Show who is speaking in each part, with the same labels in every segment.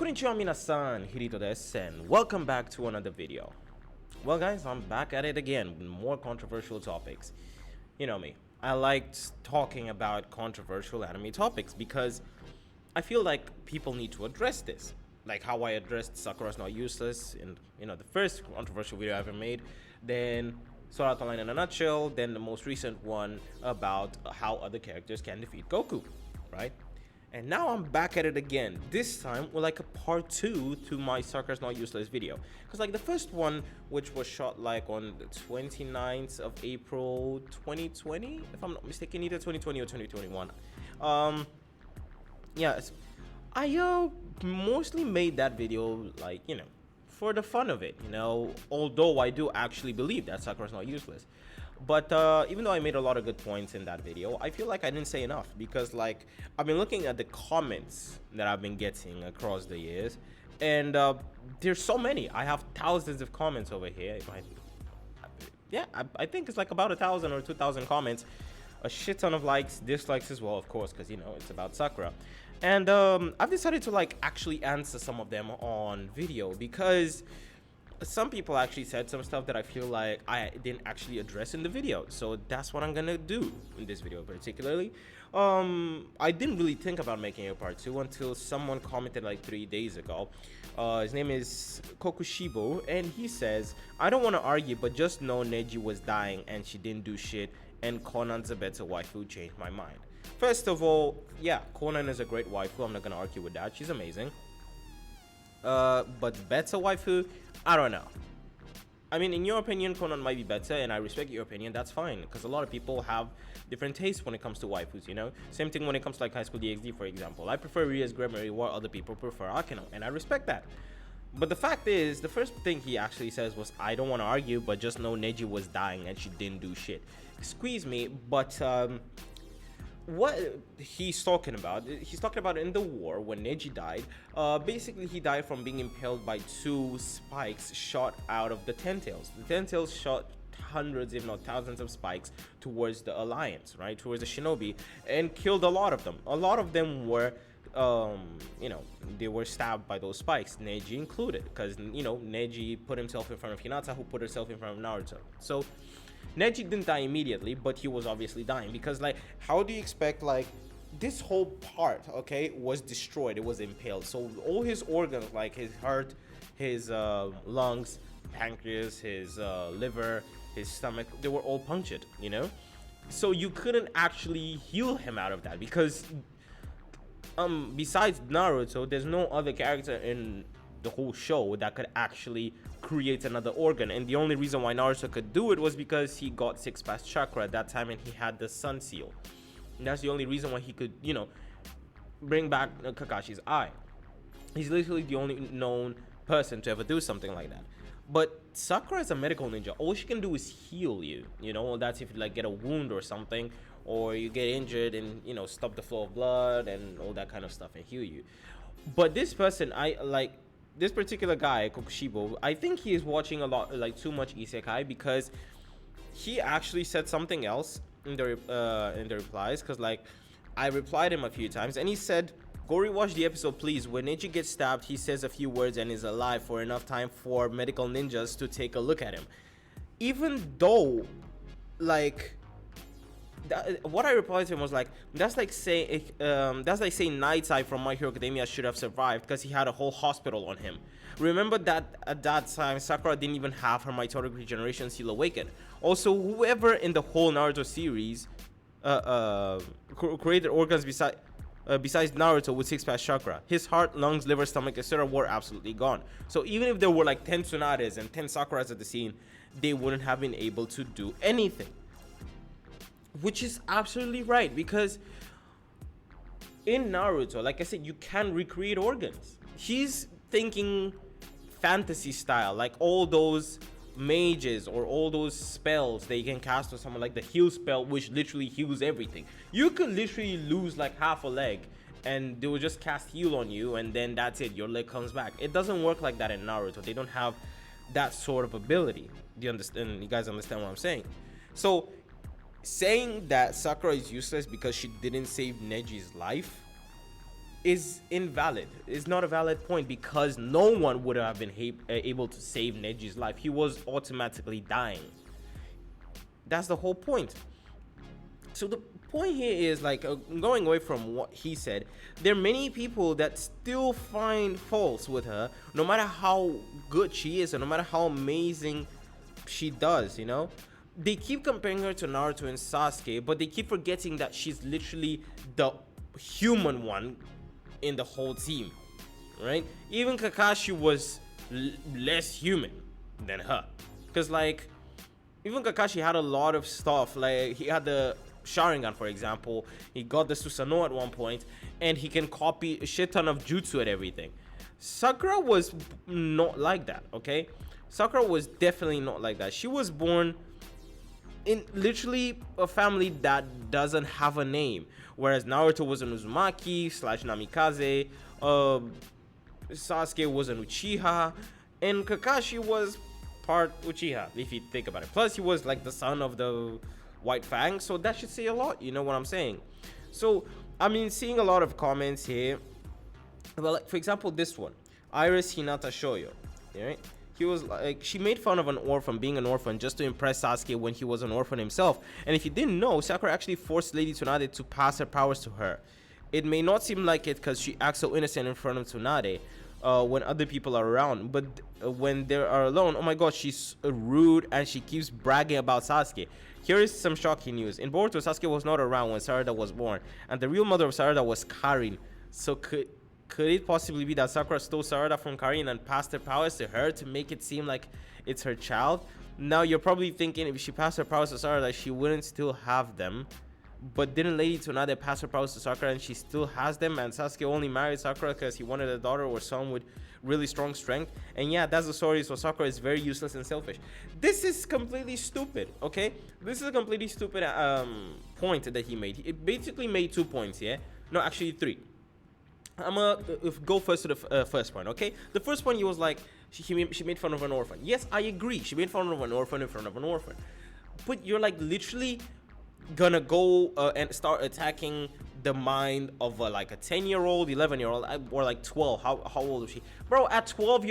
Speaker 1: Konnichiwa minasan, Hirito desu, and welcome back to another video. Well guys, I'm back at it again with more controversial topics. You know me, I liked talking about controversial anime topics because I feel like people need to address this. Like how I addressed Sakura's Not Useless in, the first controversial video I ever made, then Sonata line in a nutshell, then the most recent one about how other characters can defeat Goku, right? And now I'm back at it again, this time with like a part 2 to my Sakura's Not Useless video. Because like the first one, which was shot like on the 29th of April 2020, if I'm not mistaken, either 2020 or 2021. Yes, I mostly made that video like, for the fun of it, although I do actually believe that Sakura's not useless. But even though I made a lot of good points in that video, I feel like I didn't say enough because like I've been looking at the comments that I've been getting across the years, and there's so many. I have thousands of comments over here. I think it's like about 1,000 or 2,000 comments, a shit ton of likes, dislikes as well, of course, because it's about Sakura. And I've decided to like actually answer some of them on video because some people actually said some stuff that I feel like I didn't actually address in the video, so that's what I'm gonna do in this video particularly. I didn't really think about making a part 2 until someone commented like 3 days ago. His name is Kokushibo, and he says, I don't want to argue, but just know Neji was dying and she didn't do shit, and Conan's a better waifu. Changed my mind. First of all, yeah, Conan is a great waifu, I'm not gonna argue with that, she's amazing. But better waifu, I don't know. I mean, in your opinion, Conan might be better, and I respect your opinion. That's fine, because a lot of people have different tastes when it comes to waifus, Same thing when it comes to like High School DxD, for example. I prefer Ria's Gremory, while other people prefer Akeno, and I respect that. But the fact is, the first thing he actually says was, I don't want to argue, but just know Neji was dying and she didn't do shit. Squeeze me, but what he's talking about in the war when Neji died. Basically he died from being impaled by 2 spikes shot out of the Ten Tails. The Ten Tails shot hundreds if not thousands of spikes towards the Alliance, right, towards the Shinobi, and killed a lot of them. A lot of them were they were stabbed by those spikes, Neji included, because Neji put himself in front of Hinata, who put herself in front of Naruto. So Neji didn't die immediately, but he was obviously dying, because like how do you expect, like, this whole part, okay, was destroyed, it was impaled, so all his organs, like his heart, his lungs, pancreas, his liver, his stomach, they were all punctured, so you couldn't actually heal him out of that, because besides Naruto, there's no other character in the whole show that could actually create another organ, and the only reason why Naruto could do it was because he got 6 past chakra at that time and he had the sun seal, and that's the only reason why he could bring back Kakashi's eye. He's literally the only known person to ever do something like that. But Sakura is a medical ninja. All she can do is heal you, that's if you like get a wound or something, or you get injured and stop the flow of blood and all that kind of stuff and heal you. But this person, this particular guy, Kokushibo, I think he is watching a lot, like too much isekai, because he actually said something else in the replies, because like I replied him a few times and he said, go rewatch the episode please. When Neji gets stabbed, he says a few words and is alive for enough time for medical ninjas to take a look at him. Even though like what I replied to him was like, that's like saying Night Eye from My Hero Academia should have survived because he had a whole hospital on him. Remember that at that time Sakura didn't even have her mitotic regeneration seal awakened. Also, whoever in the whole Naruto series created organs besides Naruto with 6 past chakra, his heart, lungs, liver, stomach, etc. were absolutely gone. So even if there were like 10 Tsunadas and 10 Sakuras at the scene, they wouldn't have been able to do anything. Which is absolutely right, because in Naruto, like I said, you can recreate organs. He's thinking fantasy style, like all those mages or all those spells that you can cast on someone, like the heal spell, which literally heals everything. You could literally lose like half a leg and they will just cast heal on you, and then that's it, your leg comes back. It doesn't work like that in Naruto. They don't have that sort of ability. Do you understand? You guys understand what I'm saying? So saying that Sakura is useless because she didn't save Neji's life is invalid. It's not a valid point because no one would have been able to save Neji's life. He was automatically dying. That's the whole point. So the point here is like going away from what he said, there are many people that still find faults with her, no matter how good she is and no matter how amazing she does, you know. They keep comparing her to Naruto and Sasuke, but they keep forgetting that she's literally the human one in the whole team, right? Even Kakashi was less human than her, because like even Kakashi had a lot of stuff. Like he had the Sharingan, for example. He got the Susanoo at one point, and he can copy a shit ton of jutsu and everything. Sakura was not like that, okay? Sakura was definitely not like that. She was born in literally a family that doesn't have a name, whereas Naruto was an Uzumaki slash Namikaze, Sasuke was an Uchiha, and Kakashi was part Uchiha, if you think about it. Plus, he was like the son of the White Fang, so that should say a lot, you know what I'm saying? So, I mean, seeing a lot of comments here. Well, like, for example, this one, Iris Hinata Shoyo, right? He was like, she made fun of an orphan being an orphan just to impress Sasuke when he was an orphan himself. And if you didn't know, Sakura actually forced Lady Tsunade to pass her powers to her. It may not seem like it because she acts so innocent in front of Tsunade when other people are around, but when they are alone, oh my god, she's rude and she keeps bragging about Sasuke. Here is some shocking news. In Boruto, Sasuke was not around when Sarada was born, and the real mother of Sarada was Karin. So could it possibly be that Sakura stole Sarada from Karin and passed her powers to her to make it seem like it's her child? Now you're probably thinking if she passed her powers to Sarada, she wouldn't still have them. But didn't Lady Tsunade pass her powers to Sakura and she still has them? And Sasuke only married Sakura because he wanted a daughter or son with really strong strength. And yeah, that's the story. So Sakura is very useless and selfish. This is completely stupid, okay? This is a completely stupid point that he made. It basically made 2 points, yeah? No, actually 3. I'm gonna go first to the first point, okay? The first point, he was like, she made fun of an orphan. Yes, I agree. She made fun of an orphan in front of an orphan. But you're like literally gonna go and start attacking the mind of like a 10-year-old, 11-year-old, or like 12. How old was she? Bro, at 12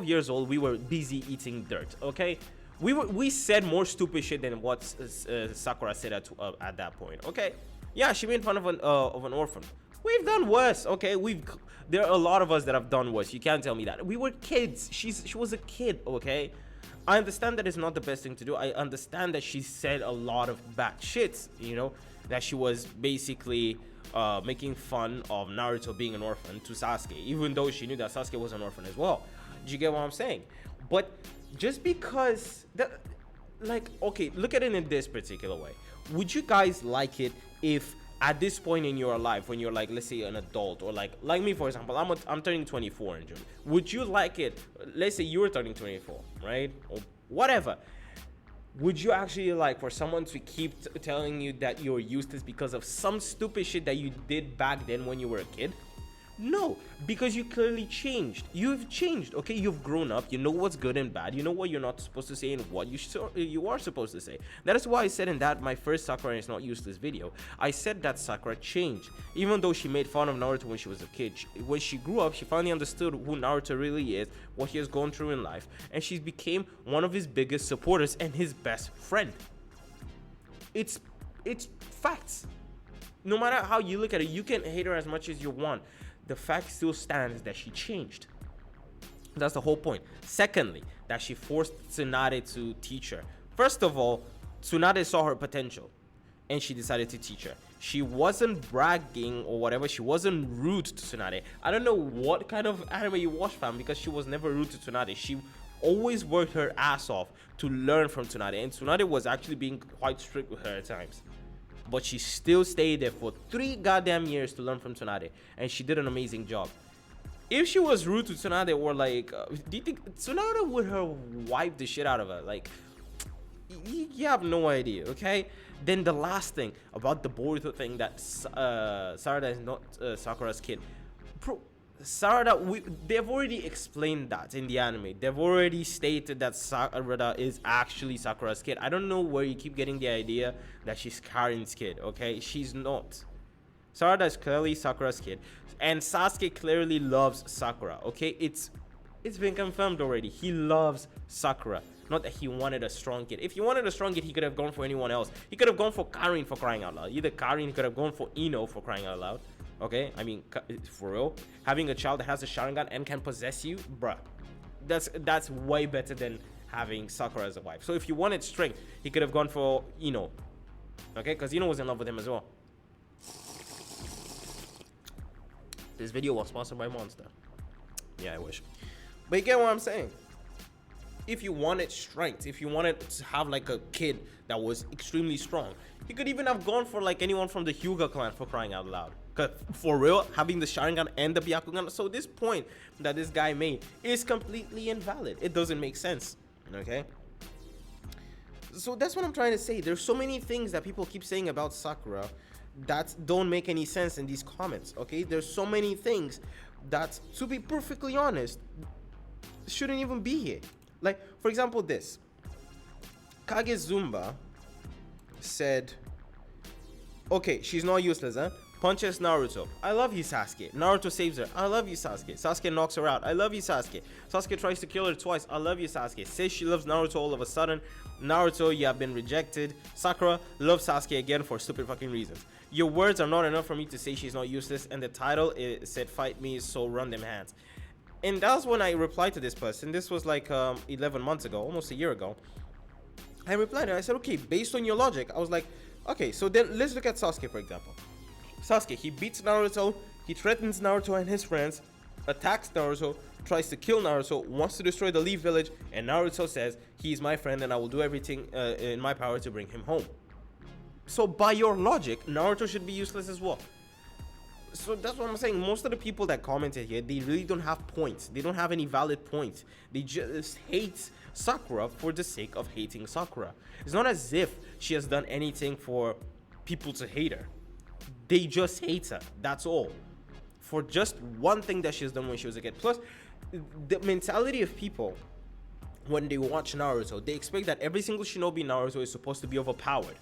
Speaker 1: years old, we were busy eating dirt, okay? We said more stupid shit than what Sakura said at that point, okay? Yeah, she made fun of an orphan. We've done worse, okay? There are a lot of us that have done worse. You can't tell me that. We were kids. She was a kid, okay? I understand that it's not the best thing to do. I understand that she said a lot of bad shits, you know, that she was basically making fun of Naruto being an orphan to Sasuke, even though she knew that Sasuke was an orphan as well. Do you get what I'm saying? But just because that, like, okay, look at it in this particular way. Would you guys like it if at this point in your life, when you're like, let's say an adult, or like me, for example, I'm turning 24 in June. Would you like it? Let's say you were turning 24, right? Or whatever. Would you actually like for someone to keep telling you that you're useless because of some stupid shit that you did back then when you were a kid? No, because you clearly changed. You've changed, okay? You've grown up. You know what's good and bad. You know what you're not supposed to say and what you are supposed to say. That is why I said in that my first Sakura is not useless video, I said that Sakura changed. Even though she made fun of Naruto when she was a kid, when she grew up, she finally understood who Naruto really is, what he has gone through in life, and she became one of his biggest supporters and his best friend. It's facts. No matter how you look at it, you can hate her as much as you want. The fact still stands that she changed. That's the whole point. Secondly, that she forced Tsunade to teach her. First of all, Tsunade saw her potential and she decided to teach her. She wasn't bragging or whatever. She wasn't rude to Tsunade. I don't know what kind of anime you watch, fam, because she was never rude to Tsunade. She always worked her ass off to learn from Tsunade, and Tsunade was actually being quite strict with her at times. But she still stayed there for 3 goddamn years to learn from Tsunade, and she did an amazing job. If she was rude to Tsunade, or like, do you think Tsunade would have wiped the shit out of her? Like, you have no idea, okay? Then the last thing about the Boruto thing, that Sarada is not Sakura's kid. Bro, Sarada, they've already explained that in the anime. They've already stated that Sarada is actually Sakura's kid. I don't know where you keep getting the idea that she's Karin's kid, okay? She's not. Sarada is clearly Sakura's kid, and Sasuke clearly loves Sakura. Okay, it's been confirmed already. He loves Sakura. Not that he wanted a strong kid. If he wanted a strong kid, he could have gone for anyone else. He could have gone for Karin, for crying out loud. Either Karin, he could have gone for Ino, for crying out loud. Okay, I mean, for real, having a child that has a Sharingan and can possess you, bruh, that's way better than having Sakura as a wife. So if you wanted strength, he could have gone for Ino. Okay, because Ino was in love with him as well. This video was sponsored by Monster. Yeah, I wish. But you get what I'm saying? If you wanted strength, if you wanted to have like a kid that was extremely strong, he could even have gone for like anyone from the Hyuga clan, for crying out loud. Cause for real, having the Sharingan and the Byakugan, so this point that this guy made is completely invalid. It doesn't make sense. Okay? So that's what I'm trying to say. There's so many things that people keep saying about Sakura that don't make any sense in these comments. Okay? There's so many things that, to be perfectly honest, shouldn't even be here. Like, for example, this. Kage Zumba said, okay, she's not useless, huh? Punches Naruto. I love you, Sasuke. Naruto saves her. I love you, Sasuke. Sasuke knocks her out. I love you, Sasuke. Sasuke tries to kill her twice. I love you, Sasuke. Says she loves Naruto all of a sudden. Naruto, you have been rejected. Sakura loves Sasuke again for stupid fucking reasons. Your words are not enough for me to say she's not useless, and the title said fight me, so run them hands. And that's when I replied to this person. This was like 11 months ago, almost a year ago. I replied and I said, okay, based on your logic, I was like, okay, so then let's look at Sasuke, for example. Sasuke, he beats Naruto, he threatens Naruto and his friends, attacks Naruto, tries to kill Naruto, wants to destroy the Leaf Village, and Naruto says, he's my friend and I will do everything in my power to bring him home. So by your logic, Naruto should be useless as well. So that's what I'm saying. Most of the people that commented here, they really don't have points. They don't have any valid points. They just hate Sakura for the sake of hating Sakura. It's not as if she has done anything for people to hate her. They just hate her. That's all. For just one thing that she has done when she was a kid. Plus, the mentality of people, when they watch Naruto, they expect that every single shinobi in Naruto is supposed to be overpowered.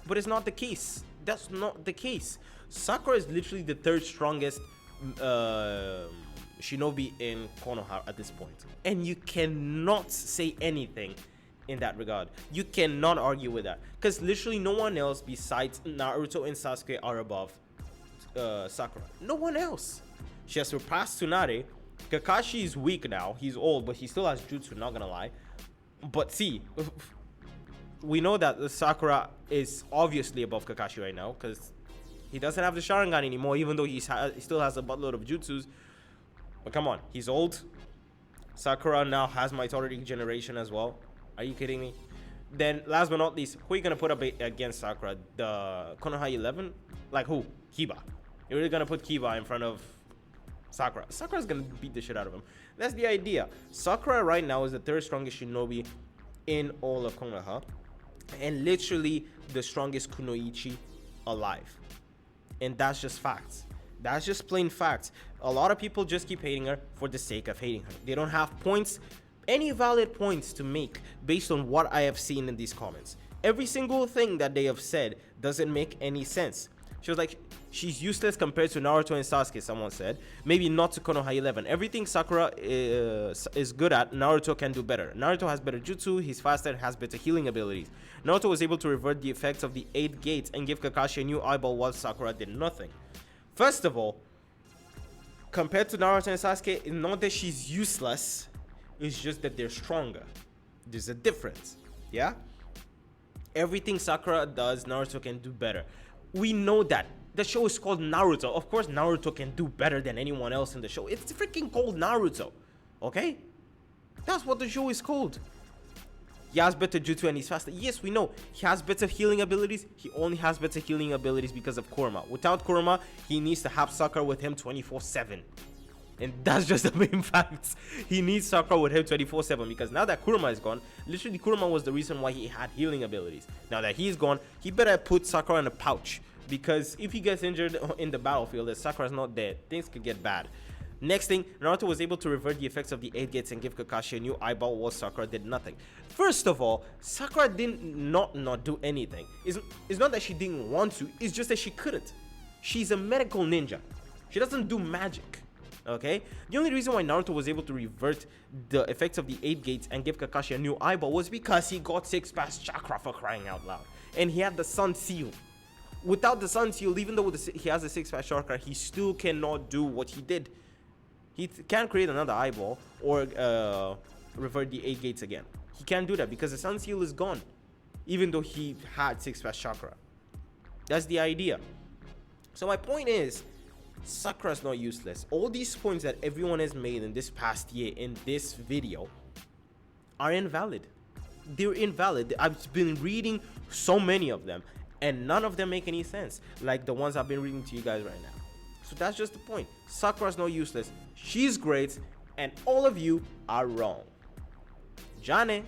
Speaker 1: But it's not the case. That's not the case. Sakura is literally the third strongest shinobi in Konoha at this point. And you cannot say anything in that regard. You cannot argue with that. Because literally no one else besides Naruto and Sasuke are above Sakura. No one else. She has surpassed Tsunade. Kakashi is weak now. He's old, but he still has jutsu, not gonna lie. But see, we know that Sakura is obviously above Kakashi right now, because he doesn't have the Sharingan anymore, even though he still has a buttload of jutsus. But come on, he's old. Sakura now has Mighty Generation as well. Are you kidding me? Then, last but not least, who are you going to put up against Sakura? The Konoha 11? Like who? Kiba. You're really going to put Kiba in front of Sakura. Sakura's going to beat the shit out of him. That's the idea. Sakura right now is the third strongest shinobi in all of Konoha. And literally the strongest kunoichi alive. And that's just facts. That's just plain facts. A lot of people just keep hating her for the sake of hating her. They don't have points, any valid points to make based on what I have seen in these comments. Every single thing that they have said doesn't make any sense. She was like, she's useless compared to Naruto and Sasuke, someone said. Maybe not to Konoha 11. Everything Sakura is good at, Naruto can do better. Naruto has better jutsu, he's faster, has better healing abilities. Naruto was able to revert the effects of the 8 gates and give Kakashi a new eyeball while Sakura did nothing. First of all, compared to Naruto and Sasuke, it's not that she's useless, it's just that they're stronger. There's a difference, yeah? Everything Sakura does, Naruto can do better. We know that. The show is called Naruto. Of course, Naruto can do better than anyone else in the show. It's freaking called Naruto, okay? That's what the show is called. He has better jutsu and he's faster. Yes, we know. He has better healing abilities. He only has better healing abilities because of Kurama. Without Kurama, he needs to have Sakura with him 24/7. And that's just the main facts. He needs Sakura with him 24/7 because now that Kurama is gone, literally Kurama was the reason why he had healing abilities. Now that he's gone, he better put Sakura in a pouch because if he gets injured in the battlefield and Sakura's not dead, things could get bad. Next thing, Naruto was able to revert the effects of the 8 gates and give Kakashi a new eyeball while Sakura did nothing. First of all, Sakura didn't not do anything. It's not that she didn't want to, it's just that she couldn't. She's a medical ninja. She doesn't do magic. Okay? The only reason why Naruto was able to revert the effects of the 8 gates and give Kakashi a new eyeball was because he got 6 past chakra, for crying out loud. And he had the Sun Seal. Without the Sun Seal, even though he has the 6 past chakra, he still cannot do what he did. He can't create another eyeball or revert the 8 gates again. He can't do that because the Sun Seal is gone, even though he had 6 past chakra. That's the idea. So my point is, Sakura's not useless. All these points that everyone has made in this past year in this video are invalid. They're invalid. I've been reading so many of them, and none of them make any sense, like the ones I've been reading to you guys right now. So that's just the point. Sakura's not useless. She's great, and all of you are wrong. Jane.